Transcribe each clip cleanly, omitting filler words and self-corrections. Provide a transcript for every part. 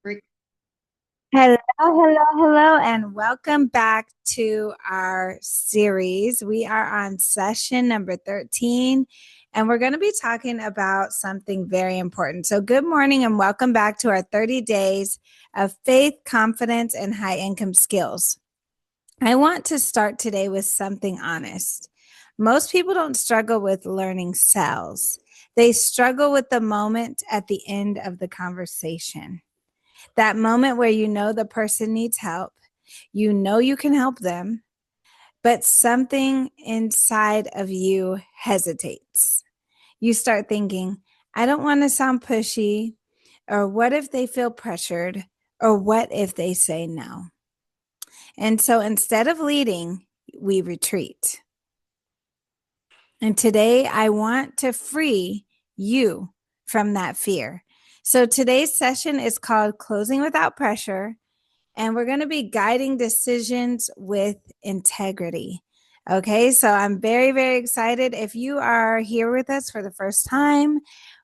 Hello, hello, hello, and welcome back to our series. We are on session number 13, and we're going to be talking about something very important. So, good morning, and welcome back to our 30 days of faith, confidence, and high income skills. I want to start today with something honest. Most people don't struggle with learning cells, they struggle with the moment at the end of the conversation. That moment where you know the person needs help, you know you can help them, but something inside of you hesitates. You start thinking, I don't want to sound pushy, or what if they feel pressured, or what if they say no? And so instead of leading, we retreat. And today I want to free you from that fear. So today's session is called Closing Without Pressure. And we're going to be guiding decisions with integrity. Okay, so I'm very, very excited. If you are here with us for the first time,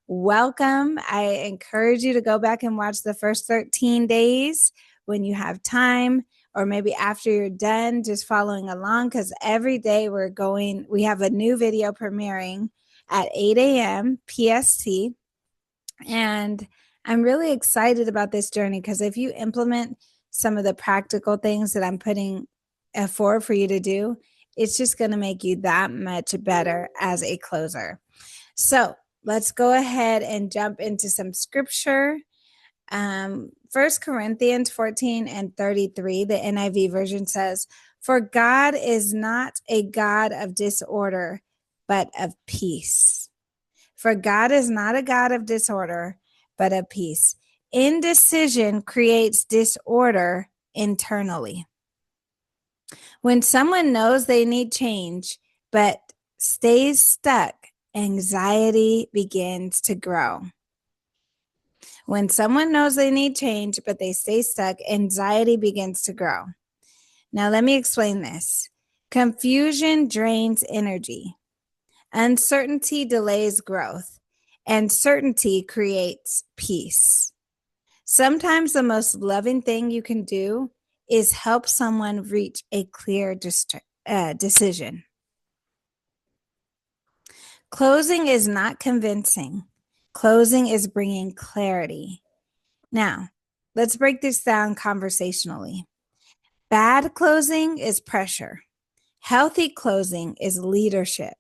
welcome. I encourage you to go back and watch the first 13 days when you have time, or maybe after you're done, just following along, because every day we have a new video premiering at 8 a.m. PST. And I'm really excited about this journey because if you implement some of the practical things that I'm putting forward for you to do, it's just going to make you that much better as a closer. So let's go ahead and jump into some scripture. 1 Corinthians 14 and 33, the NIV version says, "For God is not a God of disorder, but of peace. For God is not a God of disorder, but of peace. Indecision creates disorder internally." When someone knows they need change, but stays stuck, anxiety begins to grow. When someone knows they need change, but they stay stuck, anxiety begins to grow. Now, let me explain this. Confusion drains energy. Uncertainty delays growth, and certainty creates peace. Sometimes the most loving thing you can do is help someone reach a clear decision. Closing is not convincing. Closing is bringing clarity. Now, let's break this down conversationally. Bad closing is pressure. Healthy closing is leadership.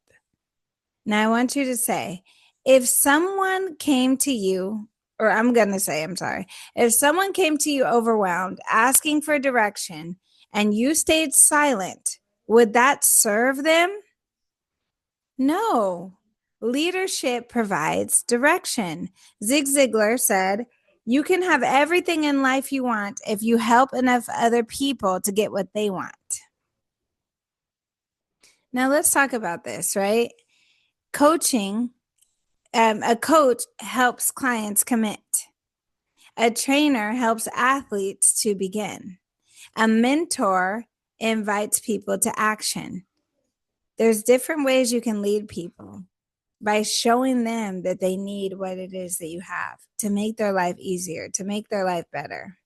Now, I want you to say, if someone came to you, if someone came to you overwhelmed, asking for direction, and you stayed silent, would that serve them? No. Leadership provides direction. Zig Ziglar said, "You can have everything in life you want if you help enough other people to get what they want." Now, let's talk about this, right? Coaching. A coach helps clients commit. A trainer helps athletes to begin. A mentor invites people to action. There's different ways you can lead people by showing them that they need what it is that you have to make their life easier, to make their life better.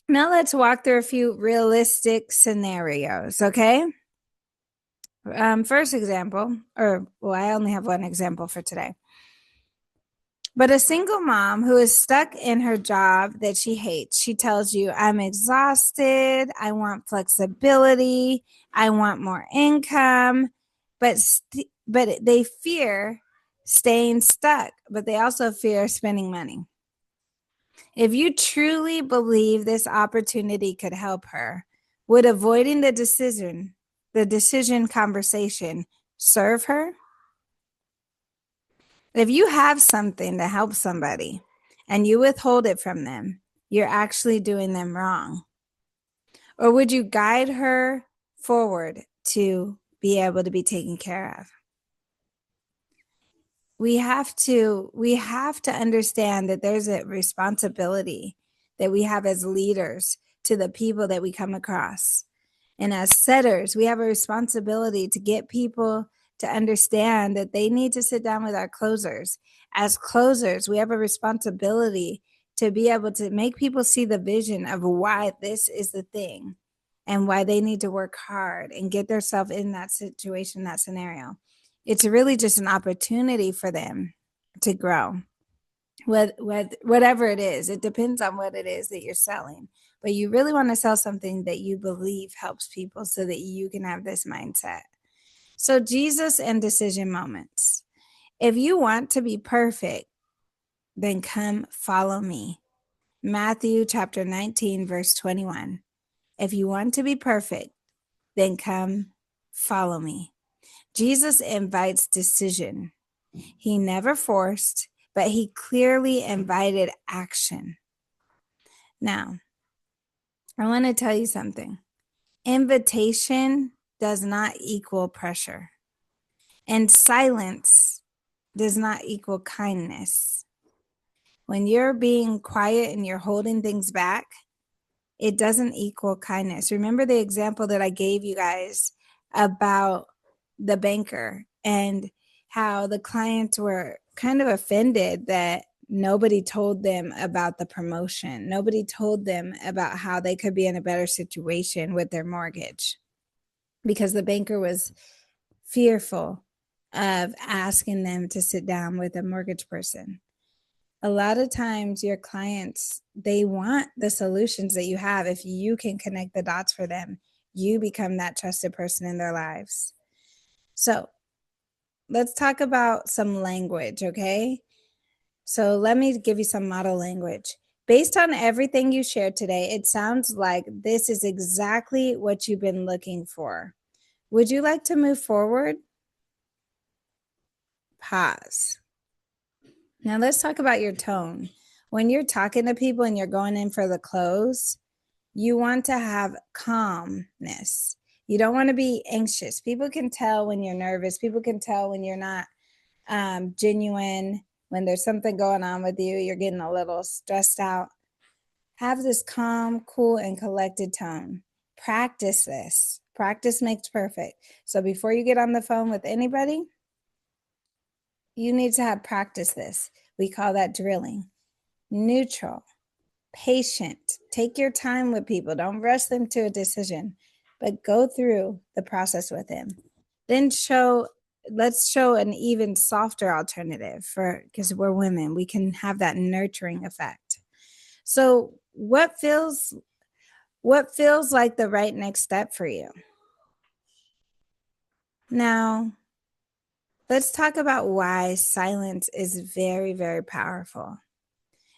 Now let's walk through a few realistic scenarios, okay? First example, I only have one example for today. But a single mom who is stuck in her job that she hates, she tells you, "I'm exhausted. I want flexibility. I want more income." But they fear staying stuck, but they also fear spending money. If you truly believe this opportunity could help her, would avoiding the decision conversation serve her? If you have something to help somebody and you withhold it from them, you're actually doing them wrong. Or would you guide her forward to be able to be taken care of? We have to understand that there's a responsibility that we have as leaders to the people that we come across. And as setters, we have a responsibility to get people to understand that they need to sit down with our closers. As closers, we have a responsibility to be able to make people see the vision of why this is the thing and why they need to work hard and get themselves in that situation, that scenario. It's really just an opportunity for them to grow. Whatever it is, it depends on what it is that you're selling. But you really want to sell something that you believe helps people so that you can have this mindset. So, Jesus and decision moments. If you want to be perfect, then come follow me. Matthew chapter 19, verse 21. If you want to be perfect, then come follow me. Jesus invites decision. He never forced, but he clearly invited action. Now, I want to tell you something. Invitation does not equal pressure, and silence does not equal kindness. When you're being quiet and you're holding things back, it doesn't equal kindness. Remember the example that I gave you guys about the banker and how the clients were kind of offended that nobody told them about the promotion. Nobody told them about how they could be in a better situation with their mortgage because the banker was fearful of asking them to sit down with a mortgage person. A lot of times your clients, they want the solutions that you have. If you can connect the dots for them, you become that trusted person in their lives. So let's talk about some language, okay? So let me give you some model language. Based on everything you shared today, it sounds like this is exactly what you've been looking for. Would you like to move forward? Pause. Now let's talk about your tone. When you're talking to people and you're going in for the close, you want to have calmness. You don't want to be anxious. People can tell when you're nervous. People can tell when you're not genuine, when there's something going on with you, you're getting a little stressed out. Have this calm, cool, and collected tone. Practice this. Practice makes perfect. So before you get on the phone with anybody, you need to have practice this. We call that drilling. Neutral, patient. Take your time with people. Don't rush them to a decision, but go through the process with them. Then let's show an even softer alternative because we're women. We can have that nurturing effect. So what feels like the right next step for you? Now, let's talk about why silence is very, very powerful,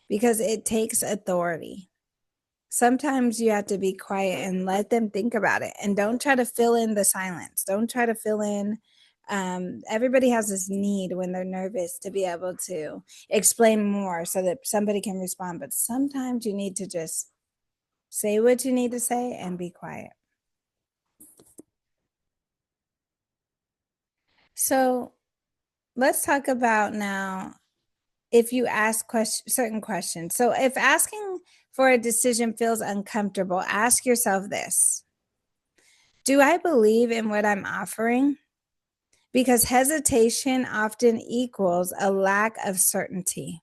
because it takes authority. Sometimes you have to be quiet and let them think about it, and don't try to fill in the silence. Don't try to fill in. Everybody has this need when they're nervous to be able to explain more so that somebody can respond. But sometimes you need to just say what you need to say and be quiet. So let's talk about now if you ask certain questions. So if asking for a decision feels uncomfortable, ask yourself this: do I believe in what I'm offering? Because hesitation often equals a lack of certainty.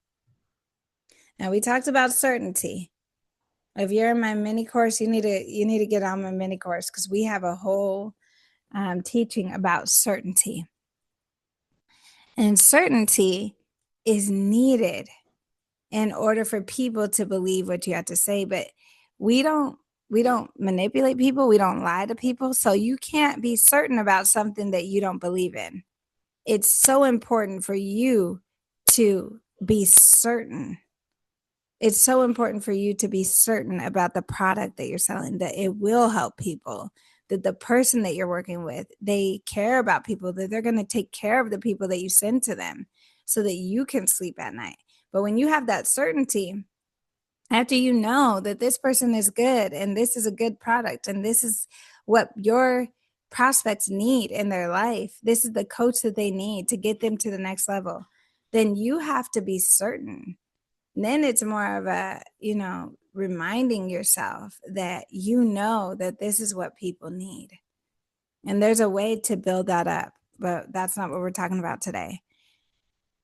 Now, we talked about certainty. If you're in my mini course, you need to get on my mini course because we have a whole teaching about certainty. And certainty is needed in order for people to believe what you have to say. But we don't manipulate people. We don't lie to people. So you can't be certain about something that you don't believe in. It's so important for you to be certain. It's so important for you to be certain about the product that you're selling, that it will help people, that the person that you're working with, they care about people, that they're going to take care of the people that you send to them so that you can sleep at night. But when you have that certainty, after you know that this person is good and this is a good product and this is what your prospects need in their life, this is the coach that they need to get them to the next level, then you have to be certain. And then it's more of a, reminding yourself that that this is what people need. And there's a way to build that up. but that's not what we're talking about today.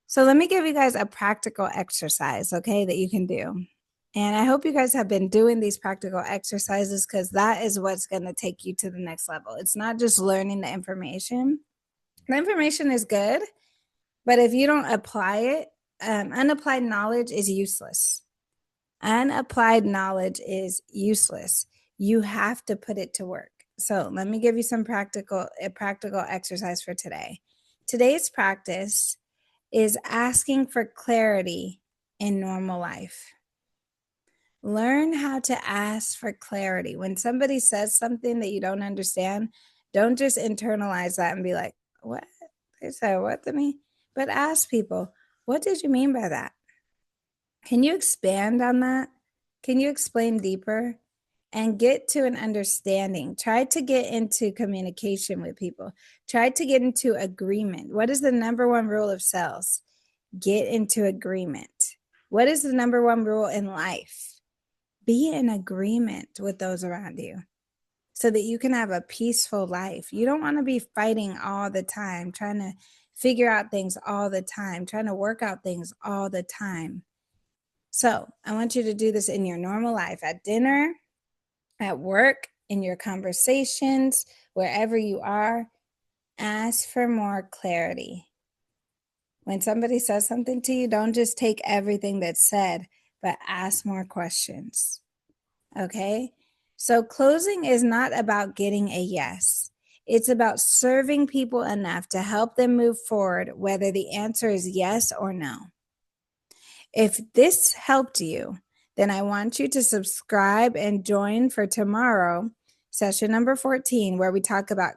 So let me give you guys a practical exercise, okay, that you can do. And I hope you guys have been doing these practical exercises because that is what's going to take you to the next level. It's not just learning the information. The information is good, but if you don't apply it, unapplied knowledge is useless. Unapplied knowledge is useless. You have to put it to work. So let me give you a practical exercise for today. Today's practice is asking for clarity in normal life. Learn how to ask for clarity. When somebody says something that you don't understand, don't just internalize that and be like, what? They said what to me? But ask people, what did you mean by that? Can you expand on that? Can you explain deeper? And get to an understanding. Try to get into communication with people. Try to get into agreement. What is the number one rule of sales? Get into agreement. What is the number one rule in life? Be in agreement with those around you so that you can have a peaceful life. You don't want to be fighting all the time, trying to figure out things all the time, trying to work out things all the time. So I want you to do this in your normal life, at dinner, at work, in your conversations, wherever you are. Ask for more clarity. When somebody says something to you, don't just take everything that's said, but ask more questions. Okay? So closing is not about getting a yes. It's about serving people enough to help them move forward, whether the answer is yes or no. If this helped you, then I want you to subscribe and join for tomorrow, session number 14, where we talk about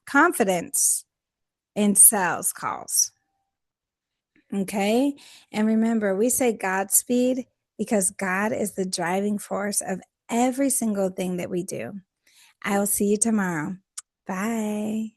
confidence in sales calls. Okay? And remember, we say Godspeed because God is the driving force of every single thing that we do. I will see you tomorrow. Bye.